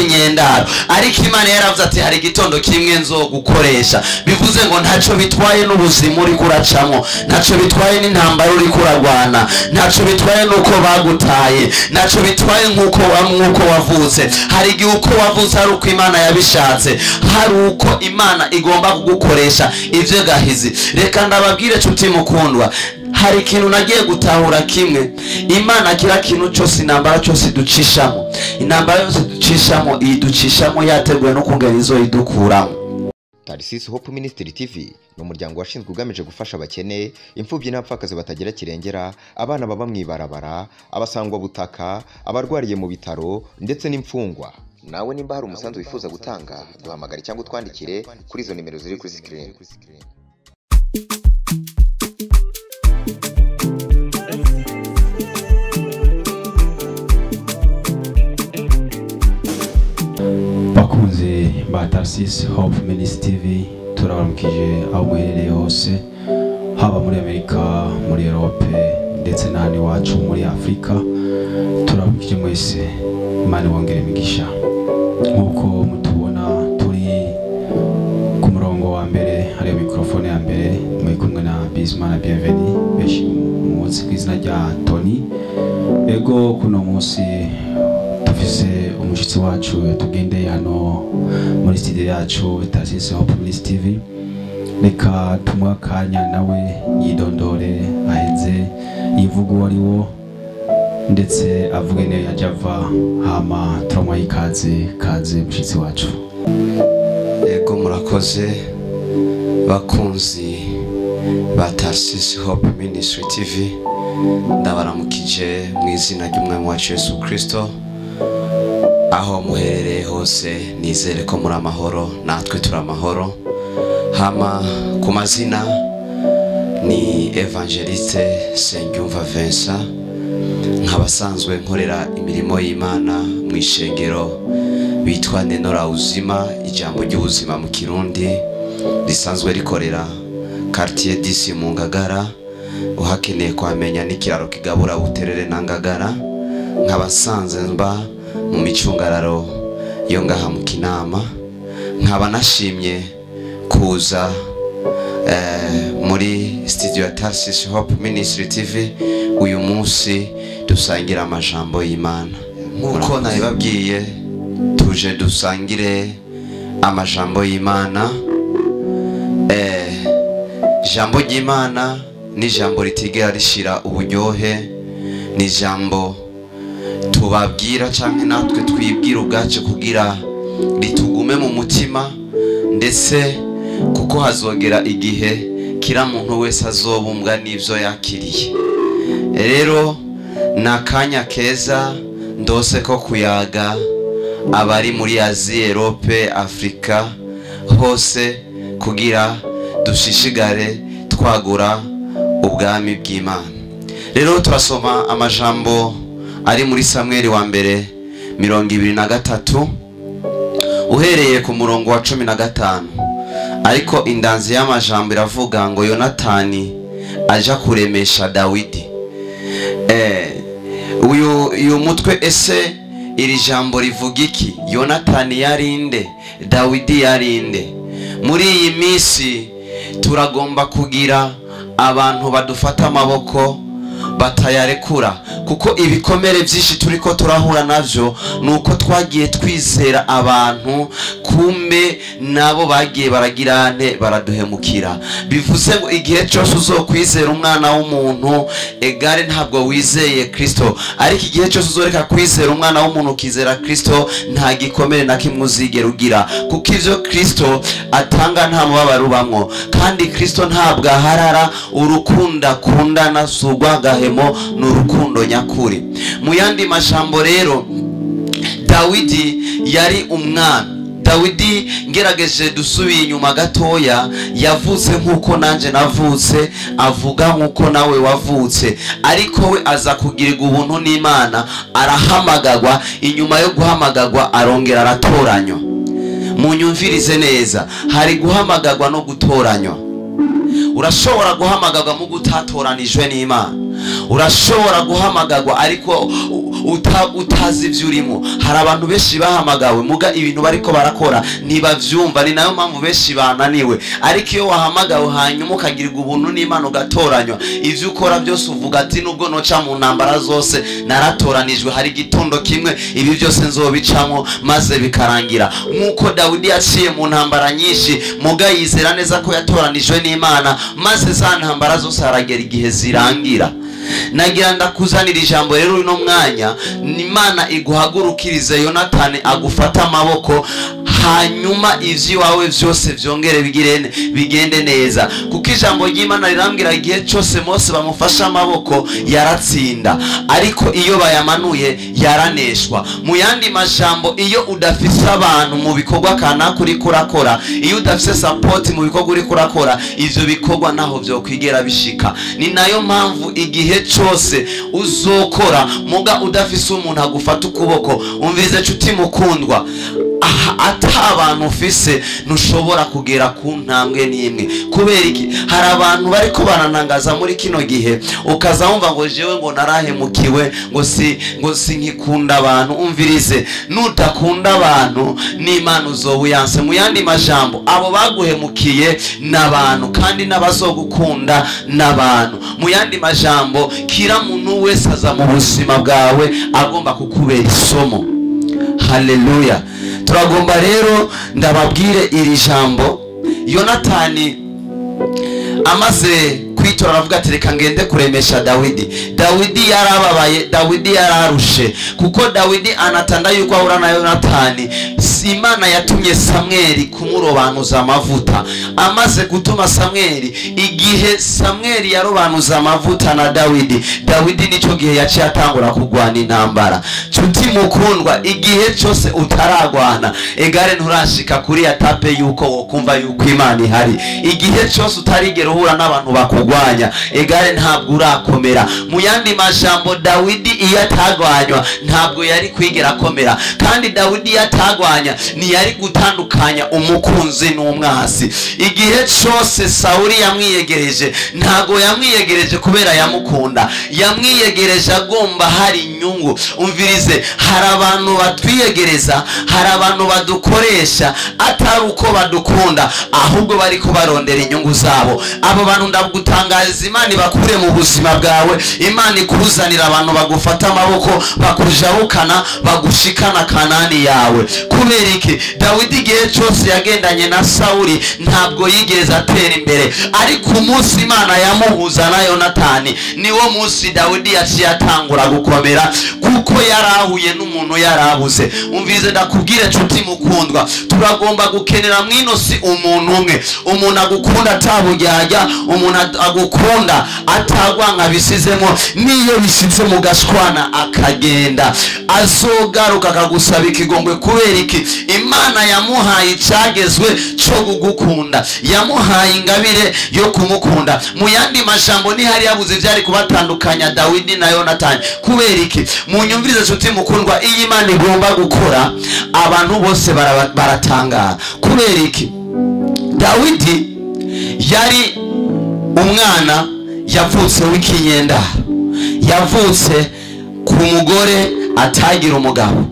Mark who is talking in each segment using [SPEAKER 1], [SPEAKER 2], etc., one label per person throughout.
[SPEAKER 1] k'inyendaro, ariko Imana yaravuze ati hari igitondo kimwe nzogukoresha. Bivuze ngo ntacyo bitwaye n'ubuzima uri kuracamo, ntacyo bitwaye n'intambara uri kurarwana, ntacyo bitwaye nuko bagutaye, ntacyo bitwaye nk'uko wavutse. Hari igihe uko wavutse hari uko Imana yabishatse, hari uko Imana igomba kugukoresha ivyo gahizi. Reka ndababwire cuti mukundwa, hari ikintu nagiye gutahura kimwe, Imana kira kintu cyose, intambara cyose ducishamo, intambara yose ducishamo iducishamo yateguwe no kungera izo idukuramo.
[SPEAKER 2] Tarcisse Hope Ministry TV ni umuryango washinzwe ugamije gufasha abakene, imfubyi n'abapfakazi batagira kirengera, abana baba mwibarabara, abasangwa butaka, abarwariye mu bitaro ndetse n'imfungwa. Nawe nimba hari umusanzu wifuza gutanga, duhamagare cyangwa utwandikire kuri izo nimero ziri kuri screen.
[SPEAKER 3] Bakunze ba Tarcisse Hope Ministry TV, turabaramukije aho muherereye hose, haba muri Amerika, muri Europe ndetse n'ahandi wacu muri Afrika. Turabaramukije mwese, Imana ibongere imigisha. Nkuko mutubona turi ku murongo wa mbere, hariyo mikrofone ya mbere, muri kumwe na Bizimana Bienvenue, beshi umunsi kw'izina rya Tony. Ego kuno munsi dufise umushitsi wacu tugendeye hano muri studio yacu Tarcisse Hope Ministry TV. Reka tumuha akanya nawe yidondore, aheze yivuga uwo ari wo ndetse avuge ne yajava, hama turamuha ikaze mushitsi wacu.
[SPEAKER 1] Ego murakoze bakunzi ba Tarcisse Hope Ministry TV, ndabaramukije mu izina ry'Umwami wacu Yesu Kristo. Aho muherereye hose nizere ko muri amahoro, natwe turi amahoro. Hama ku mazina ni Evangeliste Sengyumva Vincent, nk'abasanzwe nkorera imirimo y'Imana mu ishengero bitwa Nenora Uzima, ijambo ry'ubuzima mu Kirundi, risanzwe rikorera quartier d'ici mu Ngagara. Uhakeneye kwamenya n'ikiraro kigabura Buterere na Ngagara, nk'abasanzwe mba mu micungararo yo ngaha mu Kinama. Nkaba nashimye kuza muri studio ya Tarcisse Hope Ministry TV uyu munsi dusangira amajambo y'Imana. Nkuko nabibabwiye, tuje dusangire amajambo y'Imana. Jambo ry'Imana ni jambo ritigera rishira uburyohe, ni jambo tubabwira canke natwe twibwira ubwacu kugira ritugume mu mutima, ndetse kuko hazogera igihe kira muntu wese azobumbwa n'ivyo yakiriye. Rero nakanya keza ndose ko kuyaga abari muri Asia, Europe, Afrika hose kugira dushishigare twagura ubwami bw'Imana. Rero turasoma amajambo ari muri Samueli wa mbere 23 uhereye ku murongo wa 15. Ariko indanzi y'amajambo iravuga ngo Yonatani aja kuremesha Dawidi. Uyu mutwe ese iri jambo rivuga iki? Yonatani yarinde, Dawidi yarinde? Muri iyi minsi turagomba kugira abantu badufata amaboko batayarekura, kuko ibikomere byinshi turiko turahura navyo nuko twagiye twizera abantu, kumbe nabo bagiye baragirane baraduhemukira. Bivuze ngo igihe cyose uzokwizera umwana w'umuntu, egare ntabwo wizeye Kristo, ariko igihe cyose uzoreka kwizera umwana w'umuntu ukizera Kristo, nta gikomere na kimwe uzigera ugira, kuko ivyo Kristo atanga nta mubabaro ubamwo, kandi Kristo ntabwo aharara. Urukundo akundana sugwagahemo n'urukundo nyakuri. Mu yandi majambo rero, Dawidi yari umwami. Dawidi ngerageje dusubiye inyuma gatoya, yavutse nkuko nanje navutse, avuga nkuko nawe wavutse, ariko we aza kugirirwa ubuntu n'Imana, arahamagagwa. Inyuma yo guhamagagwa arongera aratoranywa. Munyumvirize neza, hari guhamagagwa no gutoranywa. Urashobora guhamagagwa mu gutatoranijwe n'Imana, urashobora guhamagagwa ariko utazi ivyo urimo. Hari abantu benshi bahamagawe muga ibintu bariko barakora ntibavyumva, ni nayo mpamvu benshi bananiwe. Ariko iyo wahamagawe hanyuma ukagirirwa ubuntu n'Imana ugatoranywa, ivyo ukora byose uvuga ati nubwo noca mu ntambara zose naratoranijwe, hari igitondo kimwe ibi byose nzobicamo maze bikarangira. Nkuko Dawidi yaciye mu ntambara nyinshi muga yizera neza ko yatoranijwe n'Imana, maze za ntambara zose haragera igihe zirangira. Nagira ndakuzanira ijambo rero uno mwanya, Imana iguhagurukirize Yonatani agufata amaboko, hanyuma ivyi wawe vyose vyongere bigende neza. Kuko ijambo ry'Imana rirambwira igihe cyose Mose bamufasha amaboko yaratsinda, ariko iyo bayamanuye yaraneshwa. Mu yandi majambo, iyo udafise abantu mu bikorwa kanaka uri kurakora, iyo udafise support mu bikorwa uri kurakora, ivyo bikorwa naho vyo kwigera bishika. Ni nayo mpamvu igihe cyose uzokora muga udafise umuntu agufata ukuboko, umvirize cuti mukundwa, abantu ufise ntushobora kugera ku ntambwe n'imwe. Kubera iki? Hari abantu bariko baranangaza muri kino gihe, ukaza wumva ngo jewe ngo narahemukiwe, ngo sinkikunda abantu. Umvirize, nutakunda abantu n'Imana uzobuyanse. Mu yandi majambo, abo baguhemukiye n'abantu kandi n'abazogukunda n'abantu. Mu yandi majambo, kira muntu wese aza mu buzima bwawe agomba kukubera isomo. Haleluya. Turagomba rero ndababwire iri jambo. Yonatani amaze kwitora aravuga ati reka ngende kuremesha Dawidi. Dawidi yarababaye, Dawidi yararushe, kuko Dawidi anatanda yuko ahura na Yonatani. Imana yatumye Samweli kumurobanuza amavuta. Amaze gutuma Samweli, igihe Samweli yarobanuza amavuta na Dawidi, Dawidi nico gihe yaciye atangura kugwana intambara. Cuti mukundwa, igihe cyose utaragwana, egare nturashika kuri etape yuko wokumva yuko Imana ihari. Igihe cyose utarigera uhura n'abantu bakugwanya, egare ntabwo urakomera. Mu yandi majambo, Dawidi iyo atagwanywa ntabwo yari kwigera akomera, kandi Dawidi yatagwanya ntiyari gutandukanya umukunzi n'umwasi. Igihe cyose Sawuli yamwiyegereje, ntago yamwiyegereje kubera yamukunda, yamwiyegereje agomba hari inyungu. Umvirize, hari abantu batwiyegereza, hari abantu badukoresha atari uko badukunda, ahubwo bari kubarondera inyungu zabo. Abo bantu ndagutangariza, Imana ibakure mu buzima bwawe, Imana ikuzanira abantu bagufata amaboko, bakujabukana, bagushikana Kanani yawe. Kubera iki? Dawidi igihe cyose yagendanye na Sawuli ntabwo yigeze atera imbere, ariko umunsi Imana yamuhuza na Yonatani, niwo munsi Dawidi yaciye atangura gukomera, kuko yarahuye n'umuntu yarabuze. Umvize ndakubwire cuti mukundwa, turagomba gukenera mwino si umuntu umwe, umuntu agukunda atabujyajya, umuntu agukunda atagwanka bisizemo, niyo bishitse mu gashwana akagenda, azogaruka akagusaba ikigongwe. Kubera iki? Imana yamuhaye icyagezwe cyo kugukunda, yamuhaye ingabire yo kumukunda. Mu yandi majambo, ntihari yabuze byari kubatandukanya Dawidi na Yonatani. Kubera iki? Munyumvirize cuti mukundwa, iyi Imana igomba gukora, abantu bose baratangara. Kubera iki? Dawidi yari umwana yavutse w'ikinyendaro, yavutse ku mugore atagira umugabo,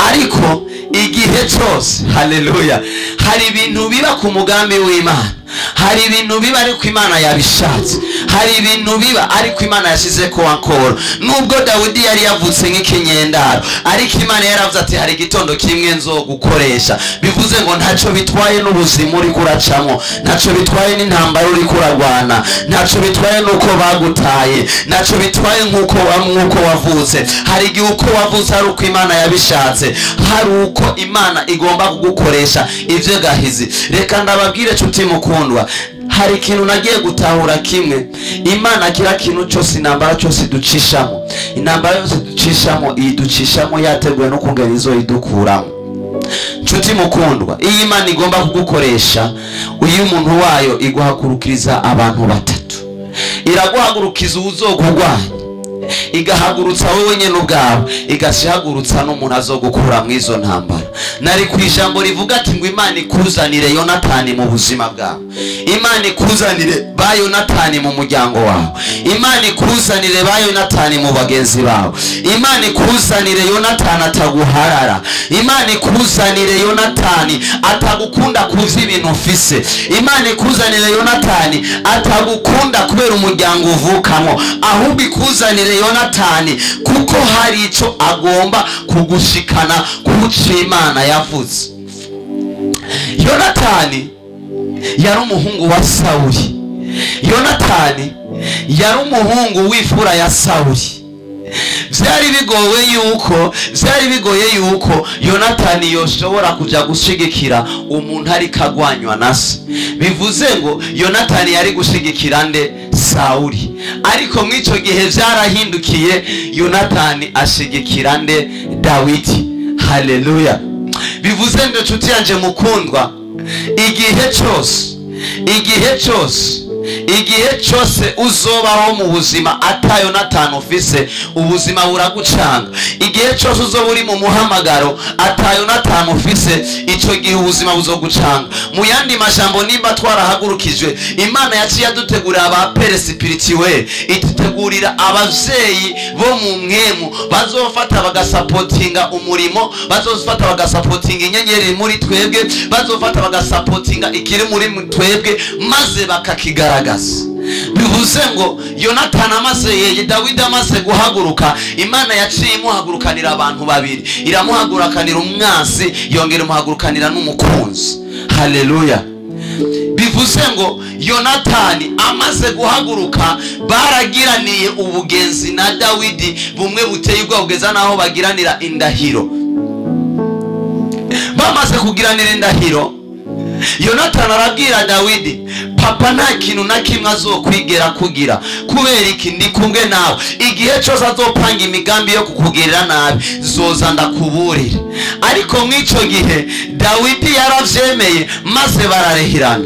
[SPEAKER 1] ariko igihe cyose, haleluya, hari ibintu biba ku mugambi w'Imana, hari ibintu biba ariko Imana yabishatse, hari ibintu biba ariko Imana yashize ko akora. Nubwo Dawidi yari yavutse nk'ikinyendaro, ariko Imana yaravuze ati hari igitondo kimwe nzogukoresha. Bivuze ngo ntacyo bitwaye n'ubuzima uri kuracamo, ntacyo bitwaye n'intambara uri kuragwana, ntacyo bitwaye nuko bagutaye, ntacyo bitwaye nkuko wavutse. Hari igihe uko wavutse ari uko Imana yabishatse, hari uko Imana igomba kugukoresha ivyo gahizi. Reka ndababwire cuti mukundwa, hari ikintu nagiye gutahura kimwe, Imana kira kintu cyose, intambara cyose ducishamo, intambara yose ducishamo, iducishamo yateguwe no kungera izo idukuramo. Cuti mukundwa, iyi Imana igomba kugukoresha, uyu muntu wayo iguhagurukiriza abantu batatu. Iraguhagurukiza uzogurwanya, igahagurutsa wowe nyene ubwawe, igashihagurutsa n'umuntu azogukura mu izo ntambara. Nari ku ijambo rivuga ati ngo Imana ikuzanire Yonatani mu buzima bwawe, Imana ikuzanire ba Yonatani mu muryango wawe, Imana ikuzanire ba Yonatani mu bagenzi bawe, Imana ikuzanire Yonatani ataguharara, Imana ikuzanire Yonatani atagukunda kuzi ibintu ufise, Imana ikuzanire Yonatani atagukunda kubera umuryango uvukamo, ahubwo ikuzanire Yonatani kuko hari ico agomba kugushikana kuco Imana yavuze. Yonatani yari umuhungu wa Sawuli, Yonatani yari umuhungu w'ifura ya Sawuli. Vyari bigoye yuko Yonatani yoshobora kuja gushigikira umuntu ari kagwanywa nase. Bivuze ngo Yonatani yari gushigikira nde? Sawuli. Ariko mwico gihe vyarahindukiye, Yonatani ashigikira nde? Dawidi. Haleluya. Bivuze ngo nshuti yanje mukundwa, igihe cyose uzobaho mu buzima ata Yonatani ufise, ubuzima buragucanga. Igihe cyose uzoba uri mu muhamagaro ata Yonatani ufise, ico gihe ubuzima buzogucanga. Mu yandi majambo, nimba twarahagurukijwe, Imana yaciye adutegurira aba pere spirituel, itutegurira abavyeyi bo mu mwemu bazofata bagasapotinga umurimo, bazofata bagasapotinga inyenyeri muri twebwe, bazofata bagasapotinga ikiri muri twebwe, maze bakakigaragaza. Bivuze ngo Yonatani Dawidi amaze guhaguruka, Imana yaciye imuhagurukanira abantu babiri, iramuhagurukanira umwasi, yongera imuhagurukanira n'umukunzi. Haleluya. Bivuze ngo Yonatani amaze guhaguruka, baragiraniye ubugenzi na Dawidi bumwe buteye ubwoba, bugeza naho bagiranira indahiro. Bamaze kugiranira indahiro, Yonatani arabwira Dawidi, papa nta kintu na kimwe azokwigera kugira, kubera iki? Ndi kumwe nawe. Igihe cyose azopanga imigambi yo kukugirira nabi, zoza ndakuburira. Ariko mw'ico gihe Dawidi yaravyemeye, maze bararehirana.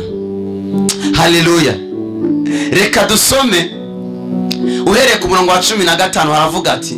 [SPEAKER 1] Haleluya. Reka dusome uhereye ku murongo wa 15, haravuga ati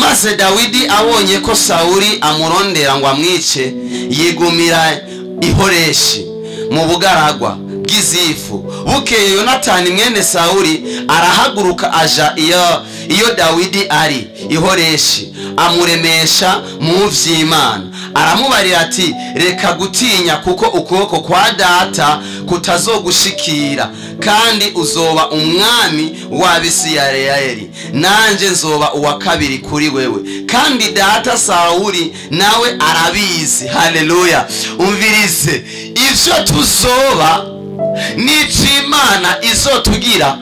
[SPEAKER 1] maze Dawidi abonye ko Sawuli amurondera ngo amwice, yigumira i Horeshi mu bugaragwa bw'Izifu. Bukeye Yonatani mwene Sawuli arahaguruka aja iyo Dawidi ari i Horeshi, amuremesha mu vy'Imana. Aramubarira ati, reka gutinya, kuko ukuboko kwa data kutazogushikira, kandi uzoba umwami w'Abisirayeli, nanje nzoba uwa kabiri kuri wewe, kandi data Sawuli nawe arabizi. Haleluya. Umvirize, ivyo tuzoba n'Imana izotugira,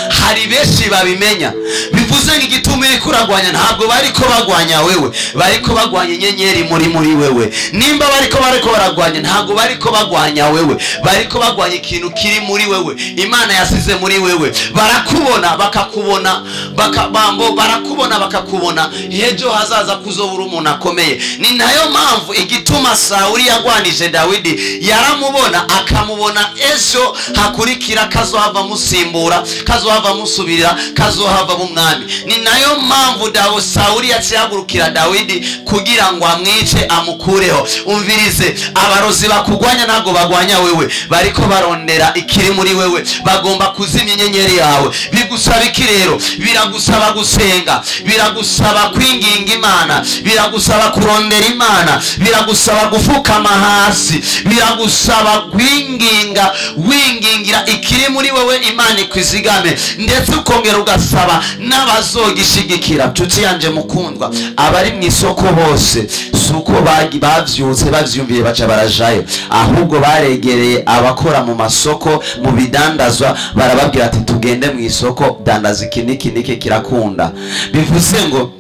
[SPEAKER 1] hari benshi babimenya. Bivuze ngo igituma iri kuragwanya, ntabwo bariko bagwanya wewe, bariko bagwanya inyenyeri muri wewe. Nimba bariko baragwanya, ntabwo bariko bagwanya wewe, bariko bagwanya ikintu kiri muri wewe, Imana yasize muri wewe. Barakubona bakakubona, barakubona bakakubona, hejo hazaza kuzobura umuntu akomeye. Ni nayo mpamvu igituma Sawuli yagwanije Dawidi, yaramubona akamubona ejo hakurikira kazohava musimbura, kazohava musubirira, kazohava umwami. Ni nayo mpamvu Sawuli yacihagurukira Dawidi kugira ngo amwice, amukureho. Umvirize, abarozi bakugwanya ntago bagwanya wewe, bariko barondera ikiri muri wewe, bagomba kuzimya inyenyeri yawe. Bigusaba iki rero? Biragusaba gusenga, biragusaba kwinginga Imana, biragusaba kurondera Imana, biragusaba gufukama hasi, biragusaba wingingira ikiri muri wewe, Imana ikwizigame, ndetse ukongera ugasaba n'abazogishigikira. Nshuti yanje mukundwa, abari mu isoko bose suko bavyutse bavyumviye baca barajayo, ahubwo baregereye abakora mu masoko, mu bidandazwa, barababwira ati tugende mu isoko, dandaza iki niki kirakunda. Bivuze ngo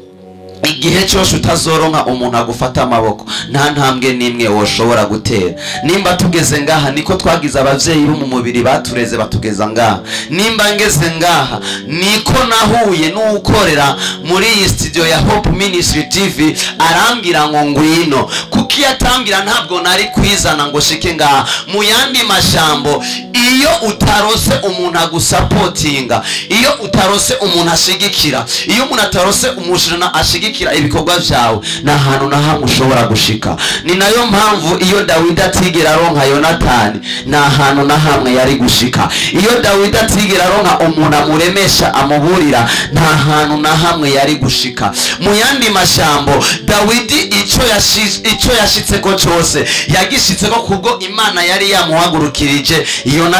[SPEAKER 1] igihe cyose utazoronka umuntu agufata amaboko, nta ntambwe nimwe woshobora gutera. Nimba tugeze ngaha, niko twagize abavyeyi bo mu mubiri batureze batugeza ngaha. Nimba ngeze ngaha, niko nahuye n'ukorera muri iyi studio ya Hope Ministry TV, arambwira ngo ngwino, ukiyatambira ntabwo nari kwizana ngo shike ngaha. Mu yandi majambo, iyo utarose umuntu agusapotinga, iyo utarose umuntu ashigikira, iyo umuntu atarose umujana ashigikira ibikorwa vyawe, na hantu na hamwe ushobora gushika. Ni nayo mpamvu iyo Dawidi atigera aronka Yonatani, na hantu na hamwe yari gushika. Iyo Dawidi atigera aronka umuntu amuremesha amuburira, nta hantu na hamwe yari gushika. Mu yandi majambo, Dawidi ico yashitseko cyose yagishitseko kubwo Imana yari yamuhagurukirije. Yonatani,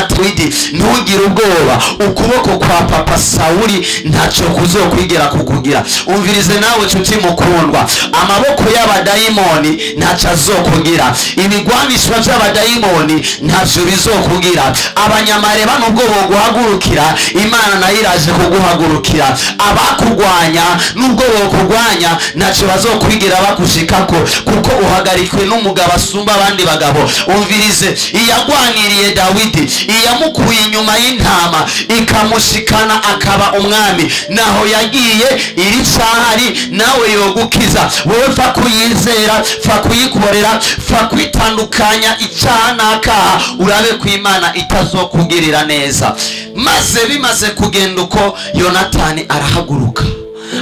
[SPEAKER 1] ntugire ubwoba, ukuboko kwa papa Sauli ntaco kuzokwigera kukugira. Umvirize nawe cuti mukundwa, amaboko y'abadayimoni ntaco azokugira, ibigwanishwa by'abadayimoni ntavyo bizokugira. Abanyamareba nubwo boguhagurukira, Imana nayo iraje kuguhagurukira. Abakugwanya nubwo bokugwanya ntaco bazokwigira bakushikako, kuko uhagarikwe n'umugabo asumba abandi bagabo. Umvirize, iyagwaniriye Dawidi, iyamukuye inyuma y'intama ikamushikana akaba umwami, naho yagiye iri cahari nawe yogukiza. Wewe fa kuyizera, fa kuyikorera, fa kwitandukanya icyaha n'akaha, urabe ko Imana itazokugirira neza. Maze bimaze kugenda uko, Yonatani arahaguruka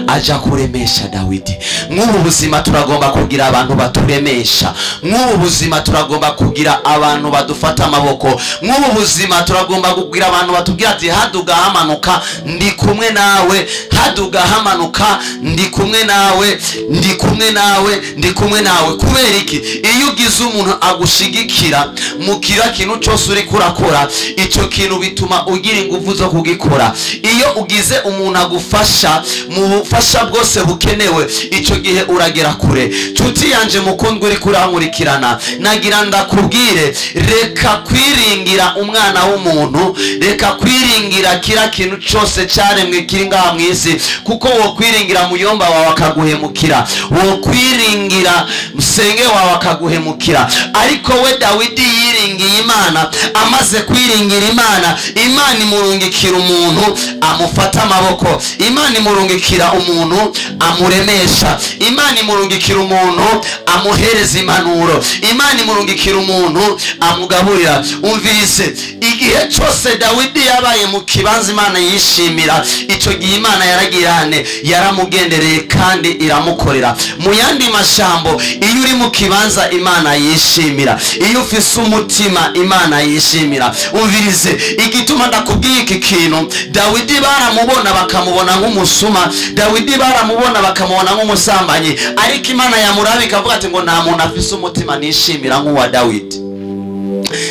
[SPEAKER 1] aja kuremesha Dawidi. Mw'ubu buzima turagomba kugira abantu baturemesha. Mw'ubu buzima turagomba kugira abantu badufata amaboko. Mw'ubu buzima turagomba kugira abantu batubwira ati haduga hamanuka ndi kumwe nawe, haduga hamanuka ndi kumwe nawe, ndi kumwe nawe, ndi kumwe nawe. Kubera iki? Iyo ugize umuntu agushigikira mu kira kintu cyose uri kurakora, ico kintu bituma ugira ingufu zo kugikora. Iyo ugize umuntu agufasha mu ubufasha bwose bukenewe, ico gihe uragera kure. Cuti yanje mukundwa uri kurankurikirana, nagira ndakubwire, reka kwiringira umwana w'umuntu, reka kwiringira kira kintu cyose cyaremwe kiri ngaha mw'isi, kuko wo kwiringira muyomba wawe akaguhemukira, wo kwiringira musenge wawe akaguhemukira. Ariko we Dawidi yiringiye Imana, amaze kwiringira Imana, Imana imurungikira umuntu amufata amaboko, Imana imurungikira umuntu amuremesha, Imana imurungikira umuntu amuhereza impanuro, Imana imurungikira umuntu amugaburira. Umvise, igihe cyose Dawidi yabaye mu kibanza Imana yishimira, ico gihe Imana yaragirane, yaramugendereye kandi iramukorera. Mu yandi mashambo, iyo uri mu kibanza Imana yishimira, iyo ufise umutima Imana yishimira. Umvirize, igituma ndakubwiye iki kintu, Dawidi baramubona bakamubona nk'umusuma, Dawidi baramubona bakamubona nk'umusambanyi, ariko Imana yamuraba ikavuga ati ngo nta muntu afise umutima nishimira nk'uwa Dawidi.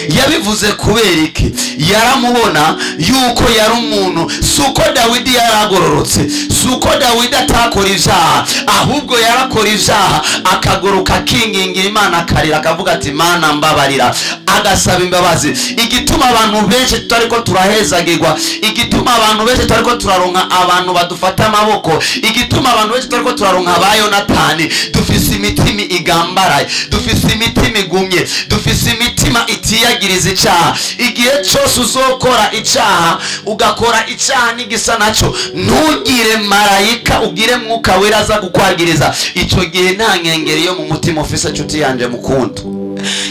[SPEAKER 1] Yabivuze kubera iki? Yaramubona yuko yari umuntu, suko Dawidi yaragororotse, suko Dawidi atakora ivyaha, ahubwo yarakora ivyaha akagoroka kingingira Imana, akarira akavuga ati Mana mbabarira, agasaba imbabazi. Igituma abantu benshi tutariko turahezagirwa, igituma abantu benshi tutariko turaronka abantu badufata amaboko, igituma abantu benshi tutariko turaronka ba Yonatani, dufise imitima igambaraye, dufise imitima igumye, dufise imitima itiyagiriza icyaha. Igihe cyose uzokora icyaha, ugakora icyaha n'igisa naco, ntugire marayika, ugire mwuka wera aza kukwagiriza. Ico gihe nta nkengeri yo mu mutima ufise cuti yanje mukunda,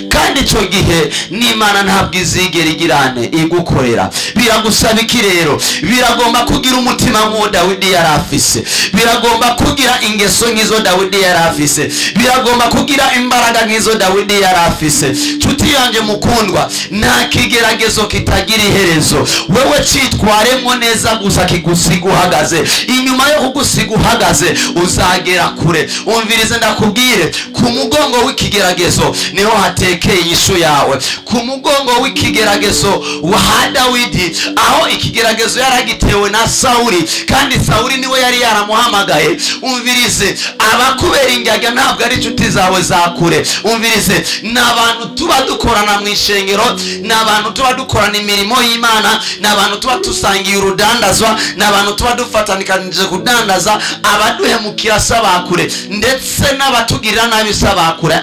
[SPEAKER 1] kandi ico gihe n'Imana ntabwo izigera igirane igukorera. Biragusaba iki rero? Biragomba kugira umutima nk'uwo Dawidi yari afise, biragomba kugira ingeso nk'izo Dawidi yari afise, biragomba kugira imbaraga nk'izo Dawidi yari afise. Cuti yanje mukundwa, nta kigeragezo kitagira iherezo. Wewe citwaremwo neza gusa kigusiga uhagaze, inyuma yo kugusiga uhagaze uzagera kure. Umvirize ndakubwire, ku mugongo w'ikigeragezo niho hatekeye ishu yawe. Ku mugongo w'ikigeragezo wa Dawidi, aho ikigeragezo yaragitewe na Sauli, kandi Sauli niwe yari yaramuhamagaye. Umvirize, abakubera ingaga ntabwo ari inshuti zawe zakure. Umvirize, n'abantu tuba dukorana mu ishengero, n'abantu tuba dukorana imirimo y'Imana, n'abantu tuba dusangiye urudandazwa, n'abantu tuba dufatanikanije kudandaza, abaduhemukira sabakure, ndetse n'abatugirira nabi sabakure.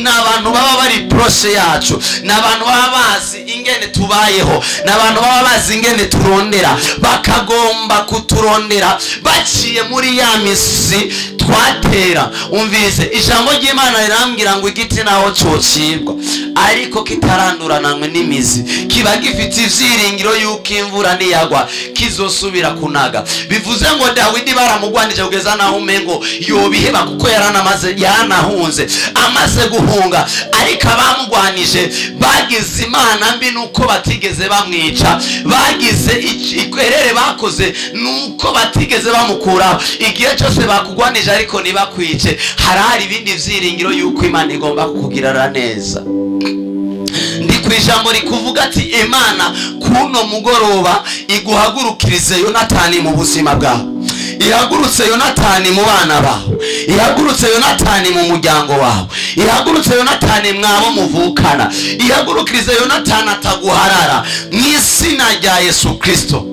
[SPEAKER 1] N'abantu baba bari bari proshe yacu, n'abantu baba bazi ingene tubayeho, n'abantu baba bazi ingene turondera, bakagomba kuturondera baciye muri ya misi twatera. Umvise ijambo ry'Imana rirambwira ngo igiti naho cocibwa ariko kitarandurananywe n'imizi kiba gifite ivyiringiro yuko imvura niyagwa kizosubira kunaga. Bivuze ngo Dawidi baramugwanije kugeza naho umengo yobiheba kuko yaranahunze amaze guhunga, ariko abamugwanije bagize imana mbi nuko batigeze bamwica, bagize ikwerere bakoze nuko batigeze bamukuraho. Igihe cyose bakugwanije ariko ntibakwice, hari ibindi vyiringiro yuko Imana igomba kukugirira neza. Ndi kwijambo rikuvuga ati Imana kuno mugoroba iguhagurukirize Yonatani mu buzima bwawe, ihagurutse Yonatani mu bana bawe, ihagurutse Yonatani mu muryango wawe, ihagurutse Yonatani mwabo muvukana, ihagurukirize Yonatani ataguharara mu izina rya Yesu Kristo.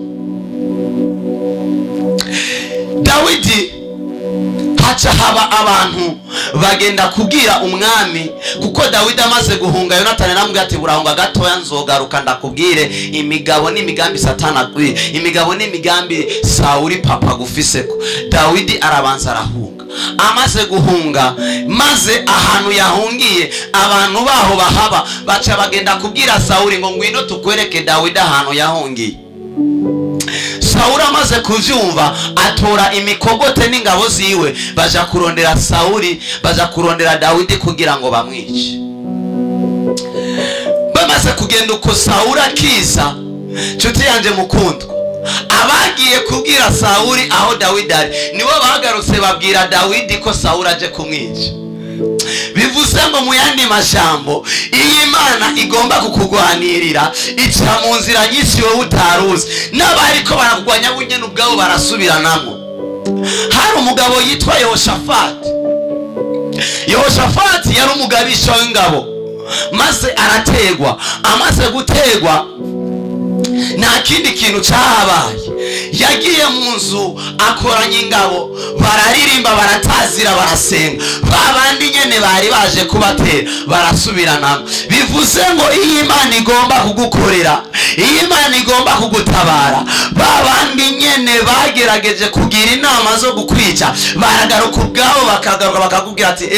[SPEAKER 1] Dawidi haca haba abantu bagenda kubwira umwami, kuko Dawidi amaze guhunga Yonatani namubwira ati burahunga gatoya nzogaruka ndakubwire imigabo n'imigambi Satana imigabo n'imigambi Sauli papa gufiseko. Dawidi arabanza arahunga, amaze guhunga maze ahantu yahungiye abantu baho bahaba baca bagenda kubwira Sauli ngo ngwino tukwereke Dawidi ahantu yahungiye. Sauli amaze kuvyumva atora imikogote n'ingabo ziwe baja kurondera Sauli, baja kurondera Dawidi kugira ngo bamwice. Bamaze kugenda uko Sauli akiza, nshuti yanje mukundwa, abagiye kubwira Sauli aho Dawidi ari nibo bagarutse babwira Dawidi ko Sauli aje kumwica. Bivuze ngo mu yandi majambo iyi Imana igomba kukugwanirira ica mu nzira nyinshi wowe utaruzi, n'abariko barakugwanya bunyene ubwabo barasubiranamo. Hari umugabo yitwa Yehoshafati. Yehoshafati yari umugabisha w'ingabo, maze arategwa. Amaze gutegwa nta kindi kintu cyahabaye, yagiye mu nzu akoranya ingabo, bararirimba baratazira barasenga, babandi nyene bari baje kubatera barasubirana. Bivuze ngo iyi Imana igomba kugukorera, iyi Imana igomba kugutabara, babandi nyene bagerageje kugira inama zo gukwica baragaruka ubwabo bakagaruka bakakubwira ati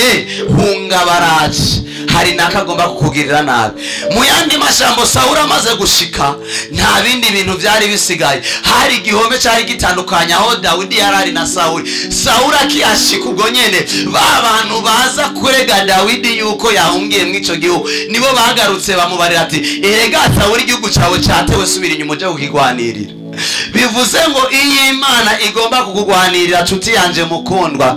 [SPEAKER 1] hunga baraje, hari nakagomba kukugirira nabi. Mu yandi majambo Sauli amaze gushika nta bindi bintu byari bisigaye, hari igihome cyari gitandukanye aho Dawidi yarari na Sauli. Sauli akiyashika ubwo nyene babantu baza kurega Dawidi yuko yahungiye mu ico gihugu nibo bagarutse bamubarira ati erega Sauli igihugu cyawe cyatewe, subira inyuma uje kukigwanirira. Bivuze ngo iyi Imana igomba kukugwanirira nshuti yanje mukundwa,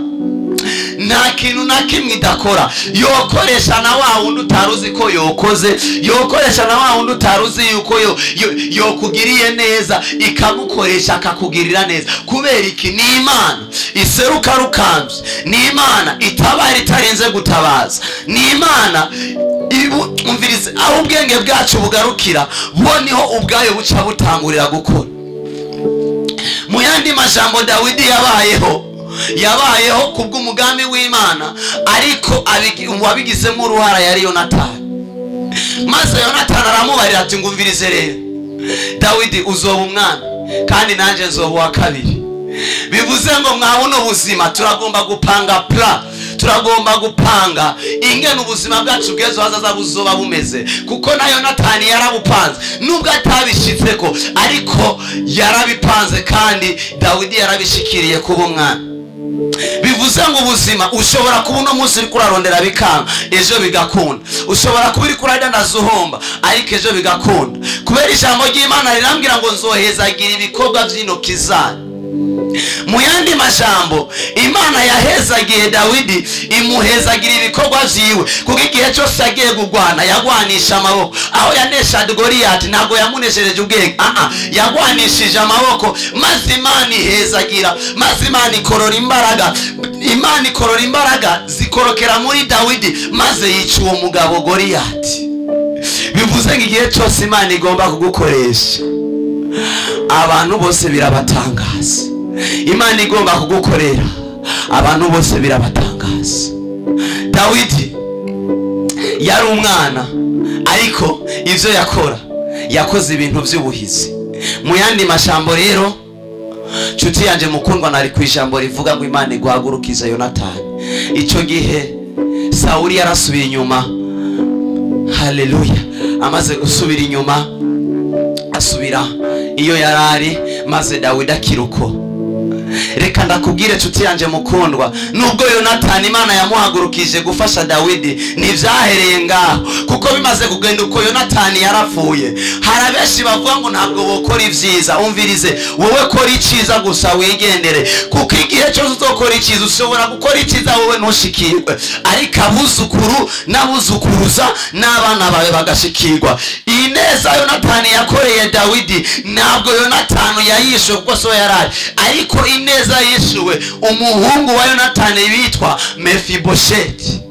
[SPEAKER 1] nta kintu na kimwe idakora. Yokoresha na wa wundi utaruzi ko yokoze, yokoresha na wa wundi utaruzi yuko yokugiriye neza, ikamukoresha akakugirira neza. Kubera iki? Ni Imana iseruka rukambye, ni Imana itabara itarenze gutabaza, ni Imana umvirize aho ubwenge bwacu bugarukira bo niho ubwayo buca butangurira gukora. Mu yandi majambo Dawidi yabayeho kubw'umugambi w'Imana, ariko wabigizemo uruhara yari Yonatani. Maze Yonatani aramubarira ati ngumvirize rero Dawidi, uzoba umwami kandi nanje nzoba uwa kabiri. Bivuze ngo mwabona ubuzima turagomba gupanga turagomba gupanga ingene ubuzima bwacu bwezo hazaza buzoba bumeze, kuko na Yonatani yarabupanze nubwo atabishitseko, ariko yarabipanze kandi Dawidi yarabishikiriye kuba umwami. Bivuze ngo ubuzima ushobora kuba uno munsi uri kurarondera bikanga, ejo bigakunda. Ushobora kuba uri kuradanaza uhomba, ariko ejo bigakunda, kubera ijambo ry'Imana rirambwira ngo nzohezagira ibikorwa by'intoki zanyu. Mu yandi majambo Imana yahezagiye Dawidi, imuhezagira ibikorwa vyiwe, kuko igihe cyose agiye kugwana yagwanisha amaboko. Aho yanesha Goliyati ntago yamuneshereje ubwenge, yagwanishije amaboko, maze Imana ihezagira, maze Imana ikorora imbaraga. Imana ikorora imbaraga zikorokera muri Dawidi, maze yica uwo mugabo Goliyati. Bivuze ngo igihe cyose Imana igomba kugukoresha abantu bose birabatangaza. Imana igomba kugukorera abantu bose birabatangaza. Dawidi yari umwana ariko ivyo yakora yakoze ibintu by'ubuhizi. Mu yandi mashambo rero nshuti yanje mukundwa, nari ku ijambo rivuga ngo Imana iguhagurukiza Yonatani. Ico gihe Sawuli yarasubiye inyuma, haleluya, amaze gusubira inyuma asubira iyo yarari, maze Dawidi akiruko. Reka ndakubwire nshuti yanje mukundwa, nubwo Yonatani Imana yamuhagurukije gufasha Dawidi nivyahereye ngaho, kuko bimaze kugenda uko Yonatani yarapfuye. Hari benshi bavuga ngo ntabwo bokora ivyiza. Umvirize, wowe kora iciza gusa wigendere, kuko igihe cyose uzokora iciza ushobora gukora iciza wowe ntushikirwe, ariko abuzukuru n'abuzukuruza n'abana bawe bagashikirwa. Iyi neza Yonatani yakoreye Dawidi ntabwo Yonatani yayishe kuko so yarari, ariko ineza yishuwe umuhungu wa Yonatani bitwa Mefibosheti.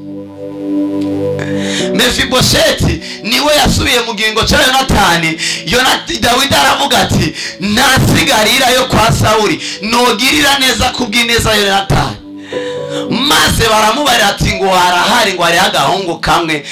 [SPEAKER 1] Mefibosheti niwe yasubiye mu gingo cya Yonatani. Dawidi aravuga ati ntasigarira yo kwa Sawuli, nogirira neza kubw'ineza Yonatani. Maze baramubarira ati ngo harahari ngo ari agahungu kamwe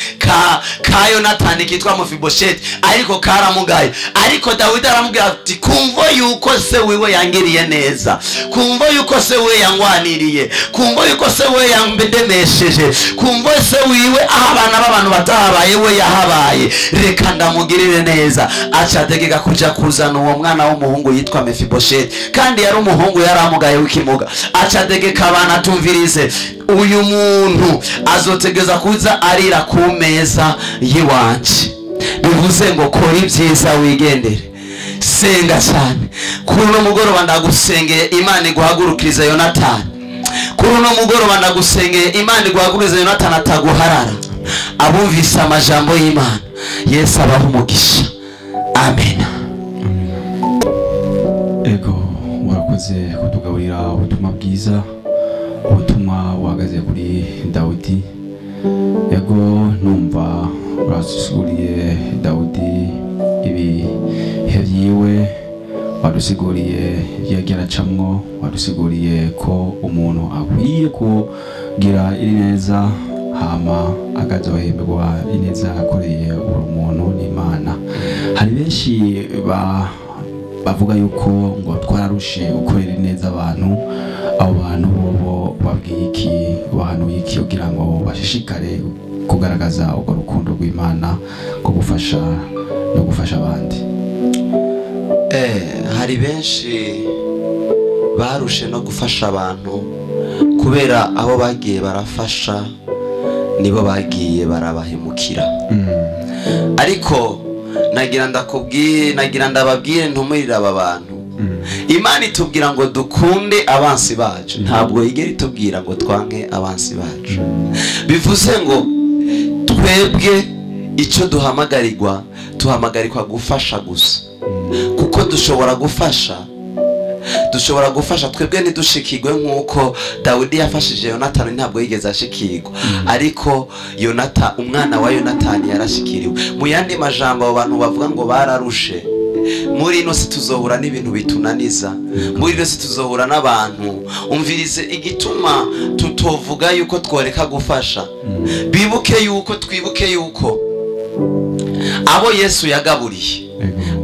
[SPEAKER 1] ka Yonatani kitwa Mefibosheti, ariko karamugaye. Ariko Dawidi aramubwira ati kumva yuko se wiwe yangiriye neza, kumva yuko se wiwe yangwaniriye, kumva yuko se wiwe yambedemesheje, kumva se wiwe abana b'abantu batahabaye we yahabaye, reka ndamugirire neza. Acategeka kuja kuzana uwo mwana w'umuhungu yitwa Mefibosheti, kandi yari umuhungu yaramugaye w'ikimuga. Acategeka abana tumvirize, uyu muntu azotegeza kuza arira ku meza yiwanje. Bivuze ngo kora ibyiza wigendere, senga cyane. Kuri uno mugoroba ndagusengeye Imana iguhagurukiriza Yonatani. Kuri uno mugoroba ndagusengeye Imana iguhagurukiriza Yonatani ataguharara. Abumvise amajambo y'Imana Yesu abaha umugisha. Amen.
[SPEAKER 3] Ego warakoze kutugaburira ubutumwa bwiza, ubutumwa wahagaze kuri Dawidi. Ego numva urasiguriye Dawidi ibihe byiwe, wadusiguriye yageracamwo, wadusiguriye ko umuntu akwiye kugira ineza hama akazohemberwa ineza yakoreye umuntu n'Imana. Hari benshi bavuga yuko ngo twararushe ukorera neza abantu. Abo bantu bo babwiye iki, bahanuye iki kugira ngo bashishikare kugaragaza urwo rukundo rw'Imana ko gufasha no gufasha abandi?
[SPEAKER 1] Hari benshi barushe no gufasha abantu kubera abo bagiye barafasha nibo bagiye barabahemukira. Ariko nagira ndababwire ntumurira aba bantu. Imana itubwira ngo dukunde abansi bacu, ntabwo igera itubwira ngo twanke abansi bacu. Bivuze ngo twebwe icyo duhamagarirwa gufasha gusa, kuko dushobora gufasha twebwe ntidushikirwe nk'uko Dawidi yafashije Yonatani. Ntabwo yigeze ashikirwa, ariko umwana wa Yonatani yarashikiriwe. Mu yandi majambo abo bantu bavuga ngo bararushe, muri ino si tuzohura n'ibintu bitunaniza, muri ino si tuzohura n'abantu. Umvirize igituma tutovuga yuko tworeka gufasha. Twibuke yuko abo Yesu yagaburiye,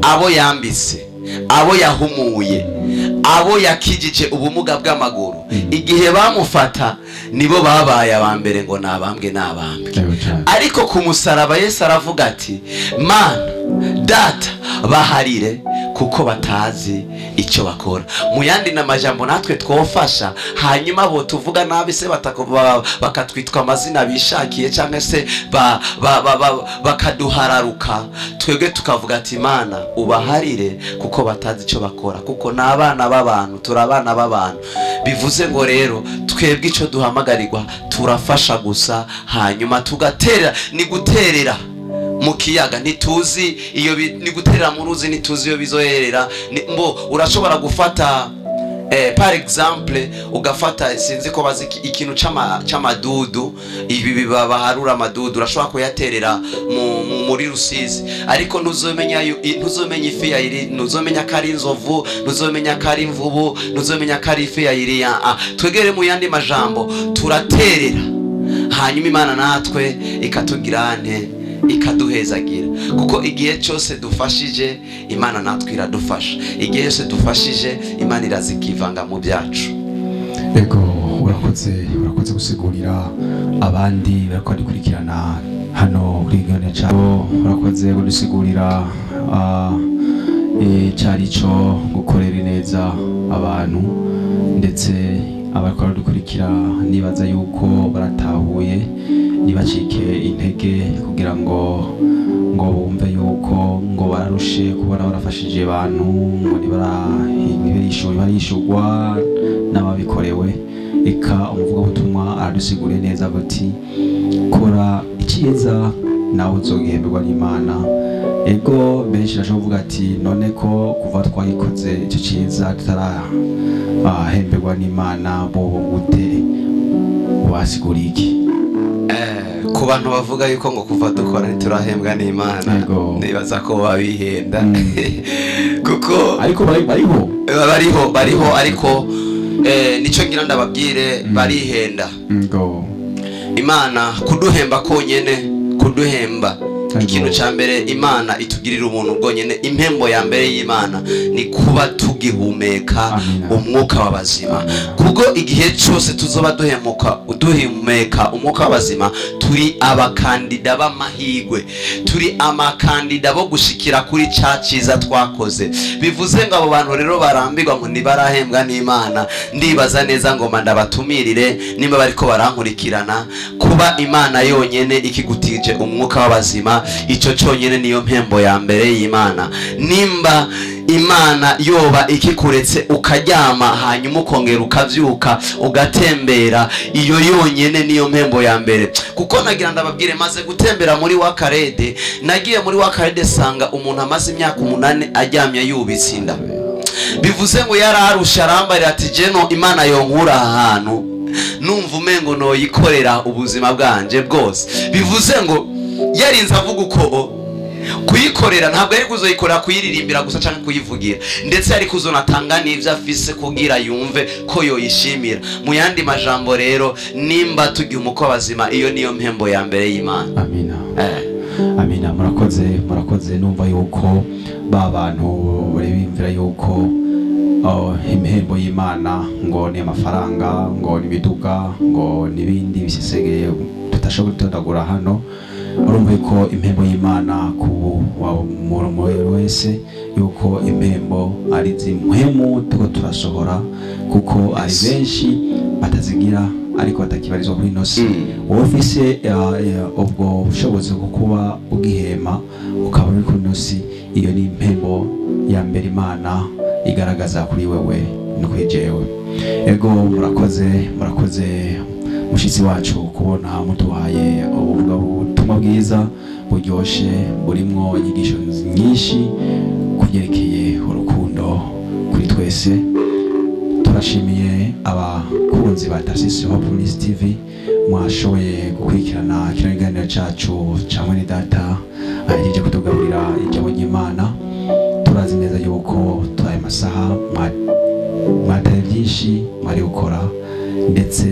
[SPEAKER 1] abo yambitse, abo yahumuye, abo yakijije ubumuga bw'amaguru, igihe bamufata nibo babaye abambere ngo nabambwe. Ariko ku musaraba Yesu aravuga ati Mana Data baharire kuko batazi icyo bakora. Mu yandi n'amajambo natwe twofasha, hanyuma bo tuvuga nabi se bakatwitwa amazina bishakiye cyangwa se bakaduhararuka, twebwe tukavuga ati Mana ubaharire kuko batazi icyo bakora, kuko n'abana b'abantu, turabana b'abantu. Bivuze ngo rero twebwe icyo duhamagarirwa turafasha gusa, hanyuma tugatera. Ni guterera mu kiyaga ntituzi iyo, ni guterera mu ruzi ntituzi iyo bizoherera. Urashobora gufata par exemple ugafata, sinzi ko bazi ikintu c'amadudu, ibi baharura amadudu, urashobora kuyaterera muri Rusizi, ariko ntuzomenya ifi yayiri, ntuzomenya ko ari inzovu, ntuzomenya ko ari imvubu, ntuzomenya ko ari ifi yayiri. Twegere mu yandi majambo turaterera, hanyuma imana natwe ikatugira nte ikaduhezagira, kuko igihe cyose dufashije Imana natwe iradufasha, igihe cyose dufashije Imana irazikivanga mu byacu.
[SPEAKER 3] Ego urakoze gusigurira abandi barakurikirana hano kuri gane cyaho, urakoze gusigurira cyari cyo gukorera neza abantu, ndetse abakora dukurikira nibaza yuko baratahuye nibacike intege kugira ngo bumve yuko ngo bararushe kubona barafashije abantu, ngo barishugwa n'ababikorewe. Eka umuvugabutumwa aradusiguriye neza ati kora icyiza nawe uzogihemberwa n'Imana. Ego benshi nashobora kuvuga ati none ko kuva twayikoze icyo cyiza tutarahemberwa n'Imana bobo gute, wasiguriye iki?
[SPEAKER 1] Ku bantu bavuga yuko ngo kuva dukora ntiturahembwa n'Imana, nibaza ko babihenda kuko
[SPEAKER 3] ariko bariho ariko nico ngira ndababwire barihenda. Imana kuduhemba konyene, kuduhemba ikintu cya mbere Imana itugirira umuntu bwonyene. Impembo ya mbere y'Imana ni kuba tugihumeka umwuka w'abazima, kuko igihe cyose tuzoba duhumeka umwuka w'abazima turi abakandida b'amahigwe, turi amakandida bo gushikira kuri cya cyiza twakoze. Bivuze ngo abo bantu rero barambirwa ngo ntibarahembwa n'Imana, ndibaza neza ngo ndabatumirire nimba bariko barankurikirana, kuba Imana yonyene ikigutije umwuka w'abazima, icyo cyonyine niyo mpembo ya mbere y'Imana. Nimba Imana yoba ikikuretse ukaryama hanyuma ukongera ukavyuka ugatembera, iyo yonyene niyo mpembo ya mbere. Kuko nagira ndababwire, maze gutembera muri Wakarede, nagiye muri Wakarede sanga umuntu amaze imyaka 8 aryamye yubitse inda. Bivuze ngo yararusha arambarira ati jeno Imana yonkura ahantu numva umengo noyikorera ubuzima bwanje bwose. Bivuze ngo yarinze avuga uko kuyikorera ntabwo ari kuzoyikorera kuyiririmbira gusa cyangwa kuyivugira, ndetse ari kuzonatanga n'ivyo afise kugira yumve ko yoyishimira. Mu yandi majambo rero, nimba tugiye umuko bazima, iyo niyo mpembo ya mbere y'Imana. Amina. Amina. Murakoze numva yuko ba bantu bimvira yuko impembo y'Imana ngo ni amafaranga, ngo ni biduga, ngo nibindi bisesegeye tutashobora gutondagura hano. Urumva yuko impembo y'Imana ku muntu wese, yuko impembo ari zimwemu tuko turasohora, kuko ari benshi batazigira ariko batakibarizwa kuri nosi. Ofise ubwo bushobozi bwo kuba ugihema ukaba uri kuri nosi, iyo ni impembo ya mbere Imana igaragaza kuri wewe no kuri jewe. Ego murakoze mushitsi wacu kubona mutuhaye ubutumwa bwiza buryoshe burimwo inyigisho nyinshi kubyerekeye urukundo kuri twese. Turashimiye abakunzi ba Tarsis Hope Ministry TV mwashoboye gukurikirana kino kiganiro cyacu cya Mwene Data ahejeje kutugaburira ijambo ry'Imana. Turazi neza yuko twaye masaha mwataye byinshi mwari gukora, ndetse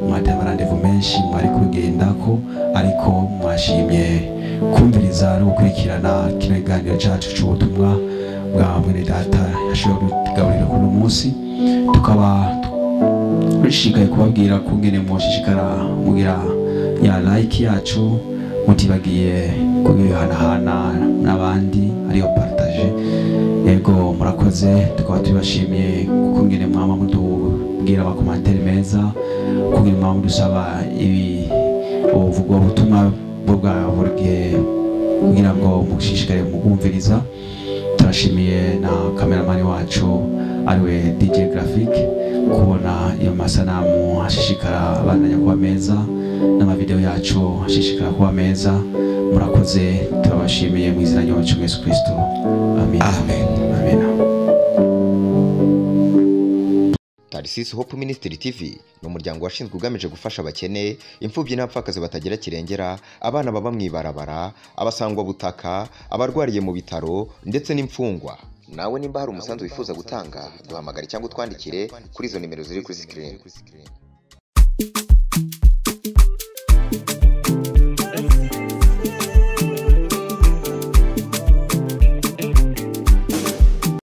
[SPEAKER 3] mwataye amarandevu menshi mwari kugendako, ariko mwashimye kumviriza no gukurikirana kino kiganiro cyacu cy'ubutumwa bwa Mwene Data yashoboye kutugaburira kuno munsi. Tukaba dushishikaye kubabwira kungene mushishikara mugira ya like yacu, mutibagiye kubihanahana n'abandi ariyo partage. Ego murakoze, tukaba tubashimiye kungene mwama mutubwira abakomantere meza, kungene mwama mudusaba ubuvugwa butumwa bwa burge kugira ngo mushishikare mugumviriza. Turashimiye na kameramani wacu ariwe DJ Graphic kubona iyo masanamu ashishikara abandanya kuba meza, n'amavideo yacu ashishikara kuba meza. Murakoze, turabashimiye mu izina rya Yesu Kristo. Amen. Amen.
[SPEAKER 2] Tarsis Hope Ministry TV ni umuryango washinzwe ugamije gufasha abakene, imfubyi n'abapfakazi batagira kirengera, abana baba mwibarabara, abasangwa butaka, abarwariye mu bitaro ndetse n'imfungwa. Nawe nimba hari umusanzu wifuza gutanga, duhamagare cyangwa utwandikire kuri izo nimero ziri kuri screen.